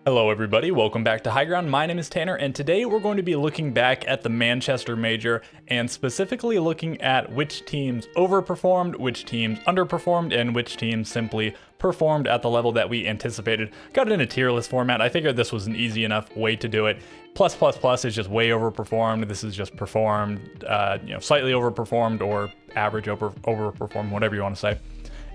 Hello everybody, welcome back to High Ground. My name is Tanner, and today we're going to be looking back at the Manchester Major and specifically looking at which teams overperformed, which teams underperformed, and which teams simply performed at the level that we anticipated. Got it in a tier list format. I figured this was an easy enough way to do it. Plus is just way overperformed. This is just performed, slightly overperformed or average overperformed, whatever you want to say.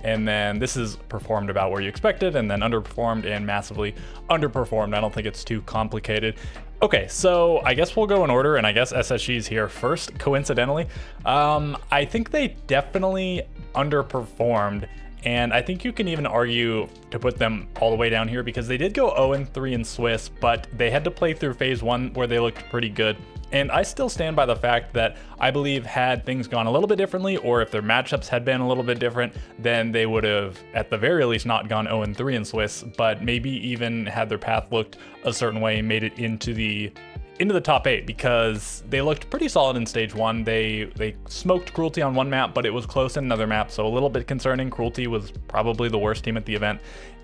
And then this is performed about where you expected, and then underperformed and massively underperformed. I don't think it's too complicated. Okay, so I guess we'll go in order, and I guess SSG's here first, coincidentally. I think they definitely underperformed, and I think you can even argue to put them all the way down here because they did go 0-3 in Swiss, but they had to play through phase 1 where they looked pretty good. And I still stand by the fact that I believe had things gone a little bit differently, or if their matchups had been a little bit different, then they would have at the very least not gone 0-3 in Swiss, but maybe even had their path looked a certain way and made it into the top 8, because they looked pretty solid in stage 1. They smoked Cruelty on one map, but it was close in another map, so a little bit concerning. Cruelty was probably the worst team at the event.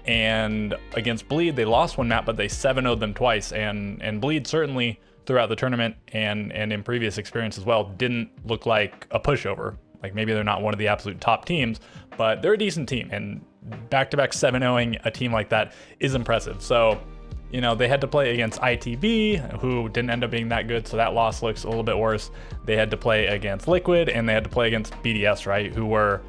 And against Bleed, they lost one map, but they 7-0'd them twice, and Bleed certainly throughout the tournament and in previous experience as well didn't look like a pushover. Like, maybe they're not one of the absolute top teams, but they're a decent team, and back-to-back 7-0ing a team like that is impressive. So, you know, they had to play against ITV, who didn't end up being that good, so that loss looks a little bit worse. They had to play against Liquid, and they had to play against BDS, right, who were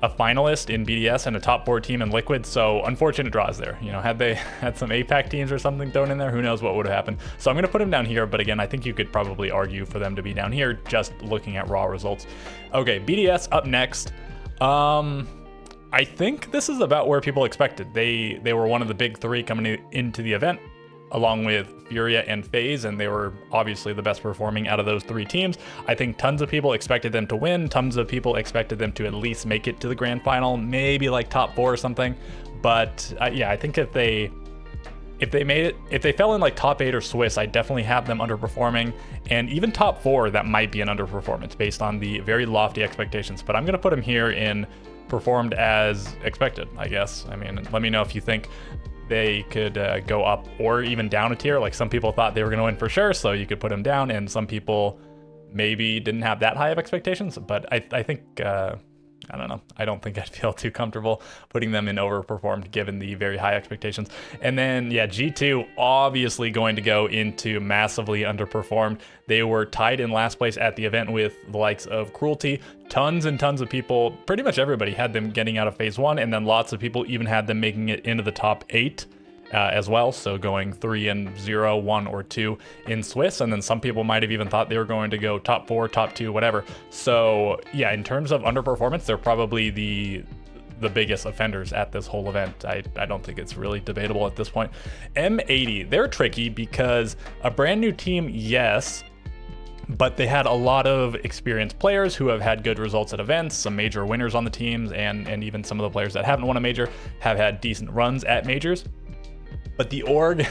a finalist in BDS and a top 4 team in Liquid, so unfortunate draws there. You know, had they had some APAC teams or something thrown in there, who knows what would have happened. So I'm going to put them down here, but again, I think you could probably argue for them to be down here just looking at raw results. Okay, BDS up next. I think this is about where people expected. They were one of the big 3 coming into the event, along with Furia and FaZe, and they were obviously the best performing out of those 3 teams. I think tons of people expected them to win, tons of people expected them to at least make it to the grand final, maybe like top 4 or something. But yeah, I think if they made it, if they fell in like top 8 or Swiss, I definitely have them underperforming, and even top 4, that might be an underperformance based on the very lofty expectations. But I'm gonna put them here in performed as expected, I guess. I mean, let me know if you think they could go up or even down a tier. Like, some people thought they were going to win for sure, so you could put them down, and some people maybe didn't have that high of expectations. But I think, I don't know. I don't think I'd feel too comfortable putting them in overperformed given the very high expectations. And then, yeah, G2 obviously going to go into massively underperformed. They were tied in last place at the event with the likes of Cruelty. Tons and tons of people, pretty much everybody had them getting out of phase 1, and then lots of people even had them making it into the top 8. As well, so going 3-0, 1 or 2 in Swiss, and then some people might have even thought they were going to go top 4, top 2, whatever. So yeah, in terms of underperformance, they're probably the biggest offenders at this whole event. I don't think it's really debatable at this point. M80, they're tricky because a brand new team, yes, but they had a lot of experienced players who have had good results at events, some major winners on the teams, and even some of the players that haven't won a major have had decent runs at majors. But the org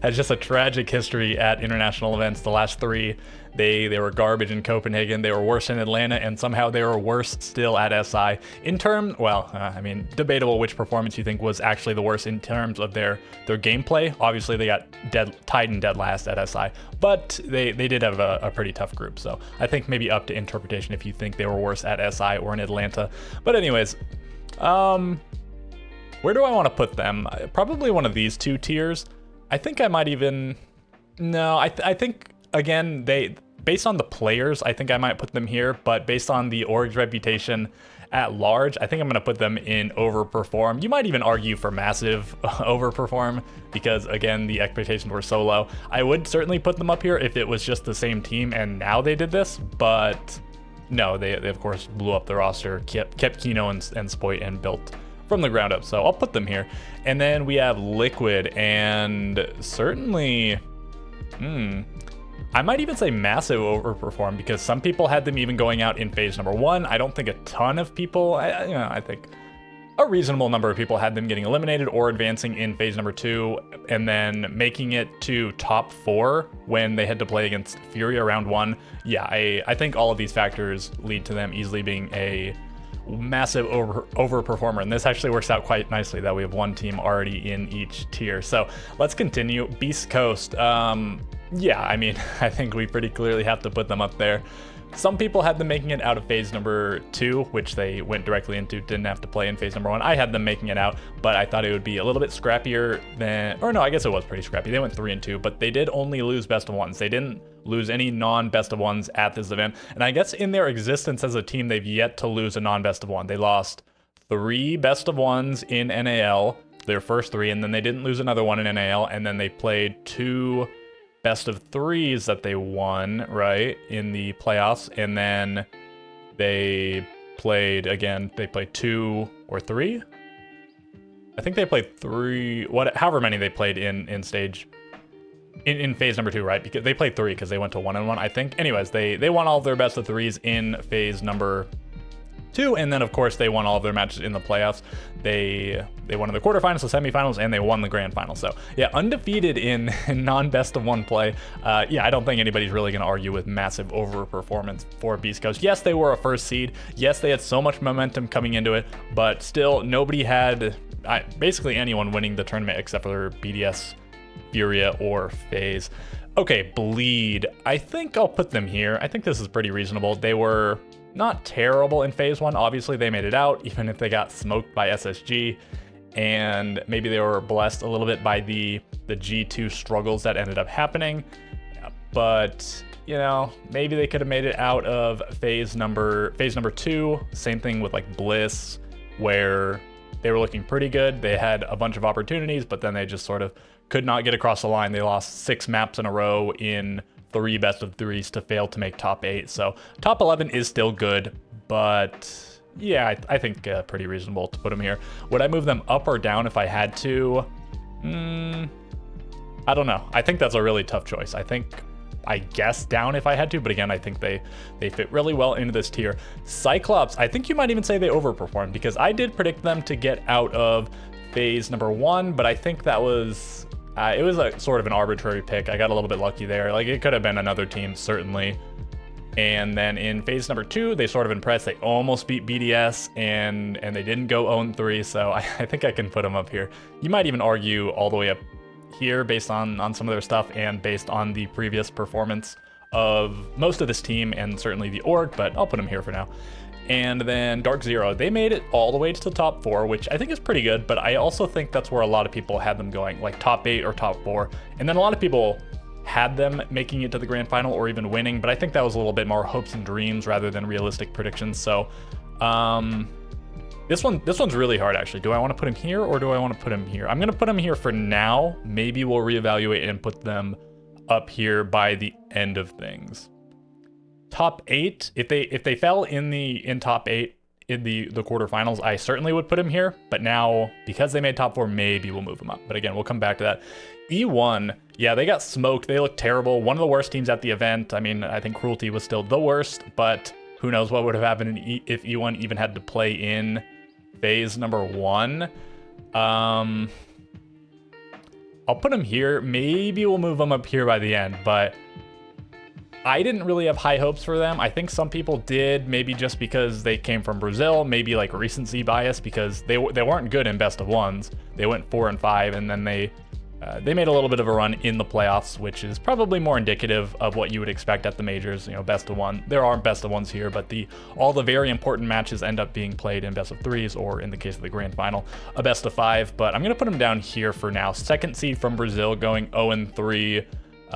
has just a tragic history at international events. The last 3, they were garbage in Copenhagen, they were worse in Atlanta, and somehow they were worse still at SI. In terms, I mean, debatable which performance you think was actually the worst in terms of their gameplay. Obviously, they got tied and dead last at SI, but they did have a pretty tough group. So I think maybe up to interpretation if you think they were worse at SI or in Atlanta. But anyways, where do I want to put them? Probably one of these 2 tiers. I think I might even... No, I think, again, based on the players, I think I might put them here, but based on the org's reputation at large, I think I'm going to put them in overperform. You might even argue for massive overperform because, again, the expectations were so low. I would certainly put them up here if it was just the same team and now they did this, but no, they of course blew up the roster, kept Kino and Spoit and built from the ground up, so I'll put them here. And then we have Liquid, and certainly, I might even say massive overperform because some people had them even going out in phase number 1. I don't think a ton of people, I think a reasonable number of people had them getting eliminated or advancing in phase number 2, and then making it to top 4 when they had to play against Furia round 1. Yeah, I think all of these factors lead to them easily being a massive overperformer, and this actually works out quite nicely that we have one team already in each tier. So let's continue. Beast Coast, yeah, I mean, I think we pretty clearly have to put them up there. Some people had them making it out of phase number 2, which they went directly into, didn't have to play in phase number 1. I had them making it out, but I thought it would be a little bit scrappier than, or no, I guess it was pretty scrappy. They went 3-2, but they did only lose best of ones. They didn't lose any non-best of ones at this event. And I guess in their existence as a team, they've yet to lose a non-best of one. They lost 3 best of ones in NAL, their first 3, and then they didn't lose another one in NAL, and then they played 2 best of 3s that they won, right, in the playoffs, and then they played, again, they played 2 or 3? I think they played 3, however many they played in stage, in phase number 2, right, because they played 3 because they went to 1-1, I think. Anyways, they won all of their best of 3s in phase number 2, and then of course they won all of their matches in the playoffs. They won in the quarterfinals, the semifinals, and they won the grand final. So yeah, undefeated in non-best of 1 play. Yeah, I don't think anybody's really going to argue with massive overperformance for Beast Coast. Yes, they were a first seed. Yes, they had so much momentum coming into it, but still nobody had basically anyone winning the tournament except for BDS, Furia, or FaZe. Okay, Bleed. I think I'll put them here. I think this is pretty reasonable. They were not terrible in phase 1. Obviously, they made it out, even if they got smoked by SSG. And maybe they were blessed a little bit by the G2 struggles that ended up happening. But, you know, maybe they could have made it out of phase number 2. Same thing with like Bliss, where they were looking pretty good. They had a bunch of opportunities, but then they just sort of could not get across the line. They lost 6 maps in a row in 3 best of 3s to fail to make top 8. So top 11 is still good, but yeah, I think pretty reasonable to put them here. Would I move them up or down if I had to? I don't know. I think that's a really tough choice. I guess down if I had to, but again, I think they fit really well into this tier. Cyclops, I think you might even say they overperformed, because I did predict them to get out of phase number 1, but I think that was it was a sort of an arbitrary pick. I got a little bit lucky there. Like, it could have been another team, certainly. And then in phase number 2, they sort of impressed. They almost beat BDS, and they didn't go 0-3, so I think I can put them up here. You might even argue all the way up here based on some of their stuff and based on the previous performance of most of this team and certainly the org, but I'll put them here for now. And then DarkZero, they made it all the way to the top 4, which I think is pretty good, but I also think that's where a lot of people had them going, like top 8 or top 4. And then a lot of people had them making it to the grand final or even winning, but I think that was a little bit more hopes and dreams rather than realistic predictions. So this one's really hard, actually. Do I want to put him here or do I want to put him here? I'm going to put him here for now. Maybe we'll reevaluate and put them up here by the end of things. Top 8, if they fell in top 8 in the quarterfinals, I certainly would put him here, but now because they made top 4, maybe we'll move them up. But again, we'll come back to that. E1, yeah, they got smoked. They looked terrible. One of the worst teams at the event. I mean, I think Cruelty was still the worst, but who knows what would have happened if E1 even had to play in phase number 1. I'll put him here. Maybe we'll move them up here by the end, but I didn't really have high hopes for them. I think some people did, maybe just because they came from Brazil, maybe like recency bias, because they weren't good in best of 1s. They went 4-5, and then they made a little bit of a run in the playoffs, which is probably more indicative of what you would expect at the majors. You know, best of 1. There are best of 1s here, but all the very important matches end up being played in best of 3s, or in the case of the grand final, a best of 5. But I'm gonna put them down here for now. Second seed from Brazil, going 0-3.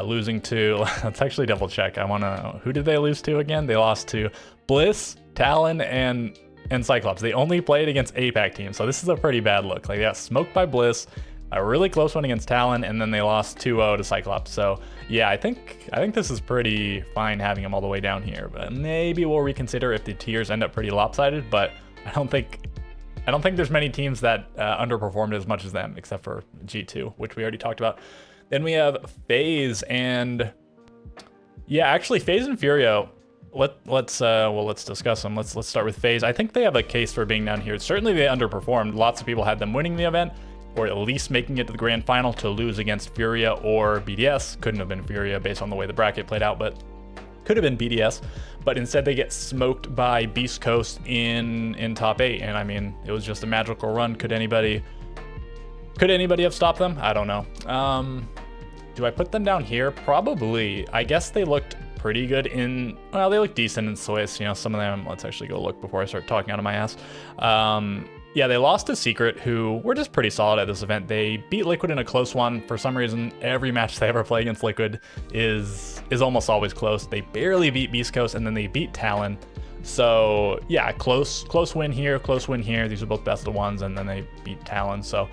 Losing to, let's actually double check. Who did they lose to again? They lost to Bliss, Talon, and Cyclops. They only played against APAC teams, so this is a pretty bad look. Like, they got smoked by Bliss, a really close one against Talon, and then they lost 2-0 to Cyclops. So yeah, I think this is pretty fine having them all the way down here, but maybe we'll reconsider if the tiers end up pretty lopsided, but I don't think there's many teams that underperformed as much as them, except for G2, which we already talked about. Then we have FaZe, and yeah, actually FaZe and Furia, let's discuss them. Let's start with FaZe. I think they have a case for being down here. Certainly they underperformed. Lots of people had them winning the event, or at least making it to the grand final, to lose against Furia or BDS. Couldn't have been Furia based on the way the bracket played out, but could have been BDS. but instead they get smoked by Beast Coast in top 8. And I mean, it was just a magical run. Could anybody have stopped them? I don't know. Do I put them down here? Probably. I guess they looked pretty good in, well, they look decent in Swiss. You know, some of them, let's actually go look before I start talking out of my ass. Yeah, they lost to Secret, who were just pretty solid at this event. They beat Liquid in a close one. For some reason, every match they ever play against Liquid is almost always close. They barely beat Beast Coast, and then they beat Talon. So yeah, close win here, close win here. These are both best of ones, and then they beat Talon. So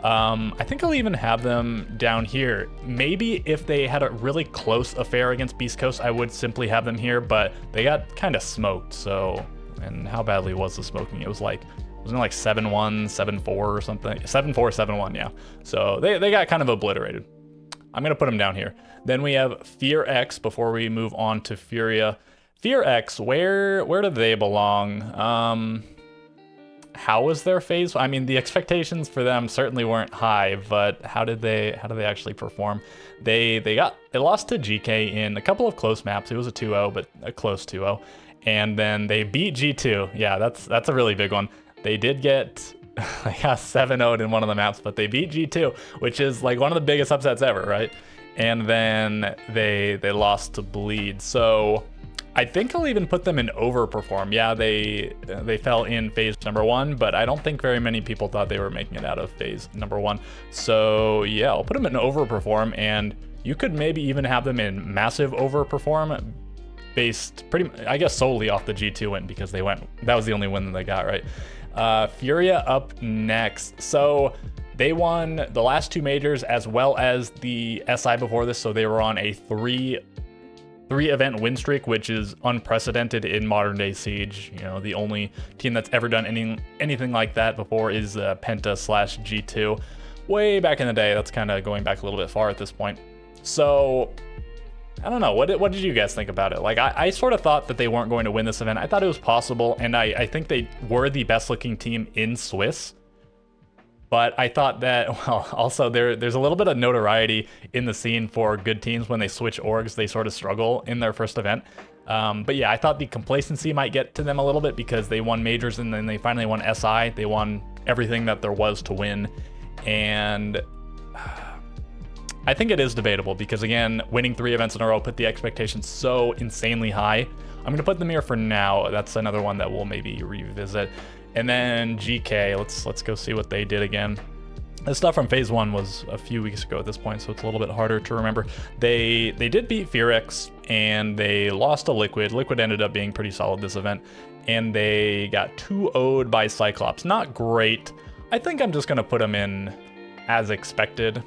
I think I'll even have them down here. Maybe if they had a really close affair against Beast Coast, I would simply have them here, but they got kind of smoked. So, and how badly was the smoking? It was like, wasn't it like 7-1, 7-4 or something? 7-4, 7-1, yeah. So they got kind of obliterated. I'm gonna put them down here. Then we have FearX before we move on to Furia. FearX, where do they belong? How was their phase? I mean, the expectations for them certainly weren't high, but how did they actually perform? They lost to GK in a couple of close maps. It was a 2-0, but a close 2-0. And then they beat G2. Yeah, that's a really big one. They did get, I got 7-0'd in one of the maps, but they beat G2, which is like one of the biggest upsets ever, right? And then they lost to Bleed. So I think I'll even put them in Overperform. Yeah, they fell in phase number 1, but I don't think very many people thought they were making it out of phase number 1. So yeah, I'll put them in Overperform, and you could maybe even have them in Massive Overperform, based I guess solely off the G2 win, because that was the only win that they got, right? Furia up next. So they won the last 2 majors as well as the SI before this, so they were on a three event win streak, which is unprecedented in modern day Siege. You know, the only team that's ever done anything like that before is Penta/G2 way back in the day. That's kind of going back a little bit far at this point. So I don't know, what did you guys think about it? Like, I sort of thought that they weren't going to win this event. I thought it was possible, and I think they were the best looking team in Swiss. But I thought that, well, also there's a little bit of notoriety in the scene for good teams. When they switch orgs, they sort of struggle in their first event. But yeah, I thought the complacency might get to them a little bit, because they won majors and then they finally won SI. They won everything that there was to win. And I think it is debatable, because again, winning 3 events in a row put the expectations so insanely high. I'm gonna put them here for now. That's another one that we'll maybe revisit. And then GK, let's go see what they did again. This stuff from phase 1 was a few weeks ago at this point, so it's a little bit harder to remember. They did beat FearX, and they lost to Liquid. Liquid ended up being pretty solid this event, and they got 2-0'd by Cyclops. Not great. I think I'm just gonna put them in as expected.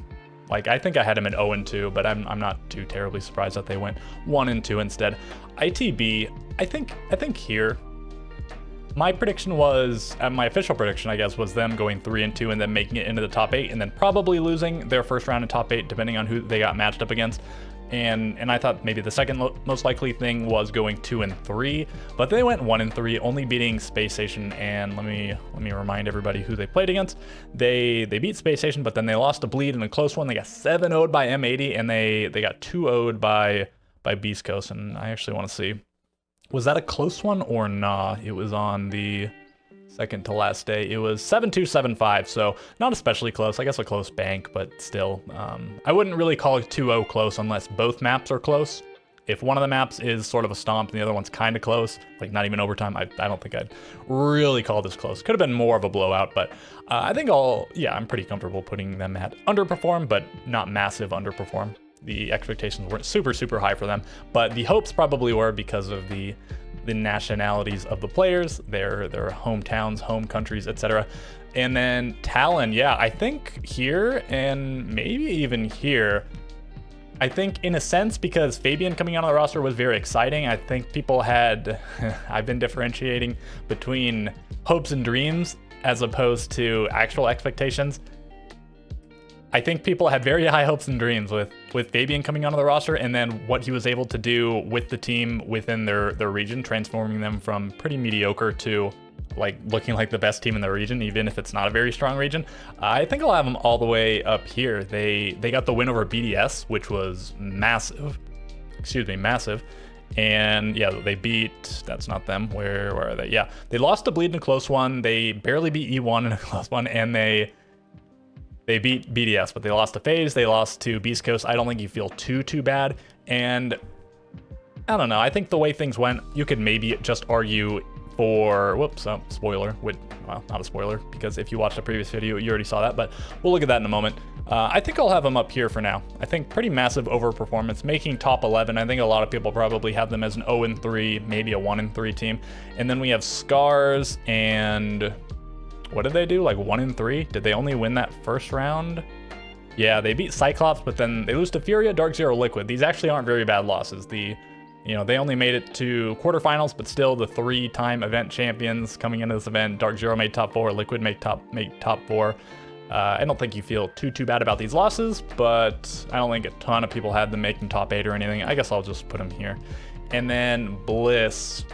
Like, I think I had them in 0-2, but I'm not too terribly surprised that they went 1-2 instead. ITB, I think here, my prediction was, my official prediction, I guess, was them going 3-2 and then making it into the top 8, and then probably losing their first round in top 8, depending on who they got matched up against. And I thought maybe the second most likely thing was going 2-3, but they went 1-3, only beating Space Station. And let me remind everybody who they played against. They beat Space Station, but then they lost to Bleed in a close one. They got 7-0'd by M80, and they got 2-0'd by Beast Coast. And I actually want to see, was that a close one or nah? It was on the second to last day. It was 7-2, 7-5, so not especially close. I guess a close bank, but still. I wouldn't really call it 2-0 close unless both maps are close. If one of the maps is sort of a stomp and the other one's kind of close, like not even overtime, I don't think I'd really call this close. Could have been more of a blowout, but I think I'm pretty comfortable putting them at underperform, but not massive underperform. The expectations weren't super, super high for them, but the hopes probably were because of the nationalities of the players, their hometowns, home countries, etc. And then Talon, yeah, I think here, and maybe even here, I think in a sense, because Fabian coming out of the roster was very exciting. I think people had, I've been differentiating between hopes and dreams as opposed to actual expectations. I think people had very high hopes and dreams with Fabian coming onto the roster, and then what he was able to do with the team within their region, transforming them from pretty mediocre to like looking like the best team in the region, even if it's not a very strong region. I think I'll have them all the way up here. They got the win over BDS, which was massive. Excuse me, massive. And yeah, they beat, that's not them, where are they? Yeah, they lost to Bleed in a close one, they barely beat E1 in a close one, and they beat BDS, but they lost to FaZe, they lost to Beast Coast. I don't think you feel too bad, and I don't know, I think the way things went, you could maybe just argue for, whoops, oh, spoiler, well, not a spoiler, because if you watched the previous video, you already saw that, but we'll look at that in a moment. I think I'll have them up here for now. I think pretty massive overperformance, making top 11. I think a lot of people probably have them as an 0-3, maybe a 1-3 team. And then we have Scars, and what did they do, like 1-3? Did they only win that first round? Yeah, they beat Cyclops, but then they lose to Furia, DarkZero, Liquid. These actually aren't very bad losses. They only made it to quarterfinals, but still the 3-time event champions coming into this event. DarkZero made top 4, Liquid made top 4. I don't think you feel too bad about these losses, but I don't think a ton of people had them making top 8 or anything. I guess I'll just put them here. And then Bliss,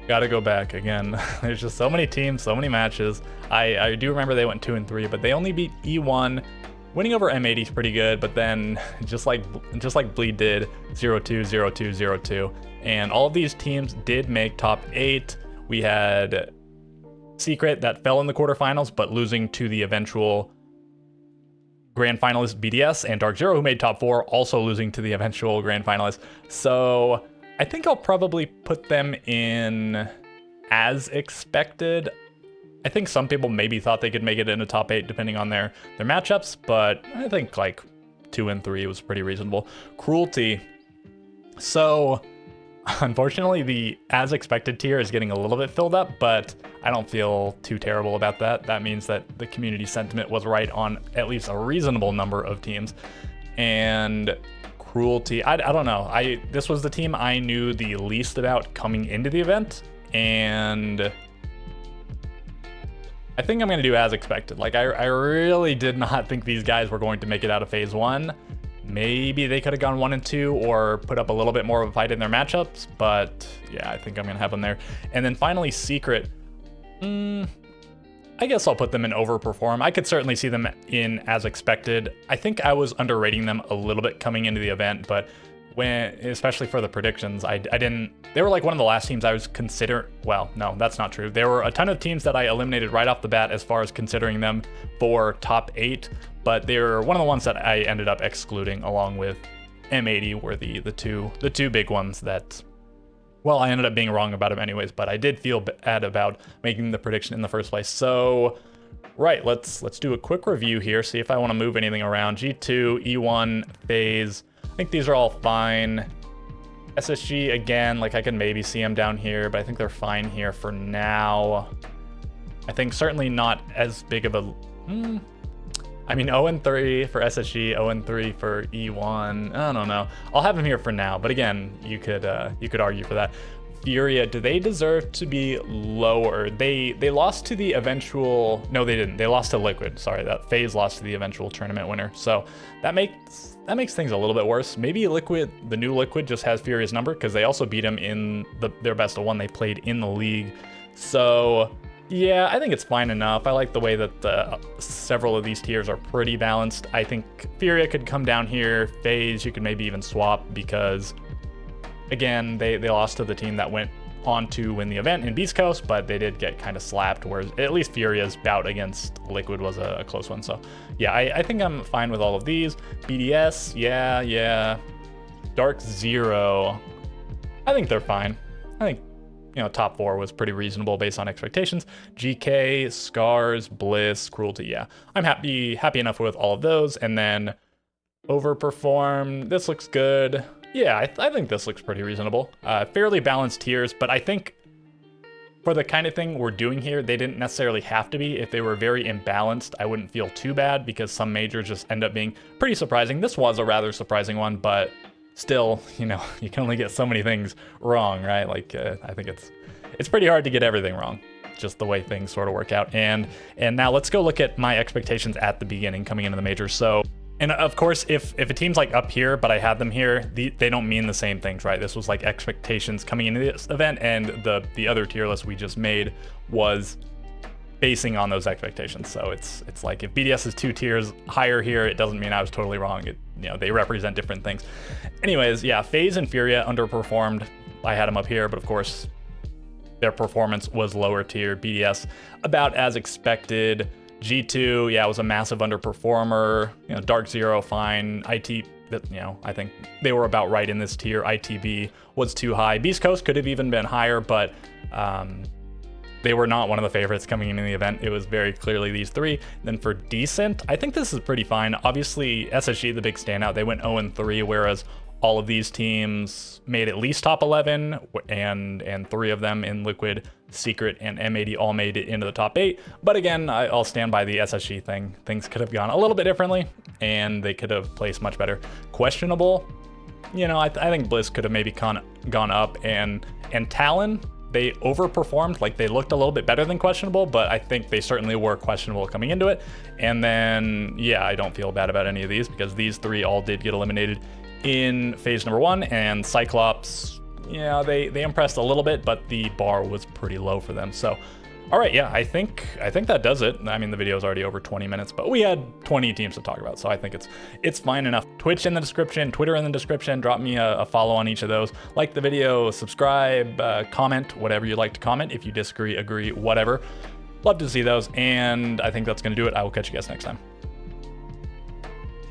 gotta go back again. There's just so many teams, so many matches. I do remember they went 2-3, but they only beat E1. Winning over M80 is pretty good, but then just like Bleed did, 0-2, 0-2, 0-2. And all of these teams did make top 8. We had Secret that fell in the quarterfinals, but losing to the eventual grand finalist BDS, and DarkZero, who made top 4, also losing to the eventual grand finalist. So I think I'll probably put them in as expected. I think some people maybe thought they could make it into top 8 depending on their matchups, but I think like 2-3 was pretty reasonable. Cruelty. So unfortunately, the as expected tier is getting a little bit filled up, but I don't feel too terrible about that. That means that the community sentiment was right on at least a reasonable number of teams. And Cruelty, I don't know. This was the team I knew the least about coming into the event, and I think I'm going to do as expected. Like, I really did not think these guys were going to make it out of phase 1. Maybe they could have gone 1-2 or put up a little bit more of a fight in their matchups, but yeah, I think I'm going to have them there. And then finally, Secret. I guess I'll put them in Overperform. I could certainly see them in as expected. I think I was underrating them a little bit coming into the event, but especially for the predictions, I didn't, they were like one of the last teams I was well, no, that's not true. There were a ton of teams that I eliminated right off the bat as far as considering them for top 8, but they're one of the ones that I ended up excluding, along with M80 were the two big ones that, well, I ended up being wrong about them anyways, but I did feel bad about making the prediction in the first place. So, right, let's do a quick review here, see if I want to move anything around. G2, E1, FaZe, I think these are all fine. SSG, again, like I can maybe see them down here, but I think they're fine here for now. I think certainly not as big of a, I mean, 0-3 for SSG, 0-3 for E1. I don't know. I'll have them here for now, but again, you could argue for that. Furia, do they deserve to be lower? They lost to the eventual, no, they didn't. They lost to Liquid. Sorry, that FaZe lost to the eventual tournament winner. So that makes things a little bit worse. Maybe Liquid, the new Liquid, just has Furia's number because they also beat him in their best of 1 they played in the league. So yeah, I think it's fine enough. I like the way that several of these tiers are pretty balanced. I think Furia could come down here. FaZe, you could maybe even swap because, again, they lost to the team that went on to win the event in Beast Coast, but they did get kind of slapped, whereas at least Furia's bout against Liquid was a close one. So yeah, I think I'm fine with all of these. BDS, yeah. DarkZero, I think they're fine. I think, top 4 was pretty reasonable based on expectations. GK, Scars, Bliss, Cruelty, yeah. I'm happy enough with all of those. And then Overperformed, this looks good. Yeah, I think this looks pretty reasonable. Fairly balanced tiers, but I think for the kind of thing we're doing here, they didn't necessarily have to be. If they were very imbalanced, I wouldn't feel too bad because some majors just end up being pretty surprising. This was a rather surprising one, but still, you can only get so many things wrong, right? Like, I think it's pretty hard to get everything wrong, just the way things sort of work out. And now let's go look at my expectations at the beginning coming into the majors. So, and of course, if a team's like up here, but I had them here, they don't mean the same things, right? This was like expectations coming into this event, and the other tier list we just made was basing on those expectations. So it's like if BDS is 2 tiers higher here, it doesn't mean I was totally wrong. you know, they represent different things. Anyways, yeah, FaZe and Furia underperformed. I had them up here, but of course, their performance was lower tier. BDS about as expected. G2, yeah, it was a massive underperformer. You know, DarkZero, fine. IT, you know, I think they were about right in this tier. ITB was too high. Beast Coast could have even been higher, but they were not one of the favorites coming into the event. It was very clearly these three. Then for decent, I think this is pretty fine. Obviously, SSG, the big standout, they went 0-3, whereas all of these teams made at least top 11, and 3 of them in Liquid, Secret, and M80 all made it into the top 8. But again, I'll stand by the SSG thing. Things could have gone a little bit differently, and they could have placed much better. Questionable, you know, I think Bliss could have maybe gone up, and Talon, they overperformed. Like, they looked a little bit better than questionable, but I think they certainly were questionable coming into it. And then, yeah, I don't feel bad about any of these because these 3 all did get eliminated in phase number 1, and Cyclops, yeah, they impressed a little bit, but the bar was pretty low for them. So, all right, yeah, I think that does it. I mean, the video is already over 20 minutes, but we had 20 teams to talk about, so I think it's fine enough. Twitch in the description, Twitter in the description. Drop me a follow on each of those. Like the video, subscribe, comment, whatever you'd like to comment. If you disagree, agree, whatever. Love to see those, and I think that's going to do it. I will catch you guys next time.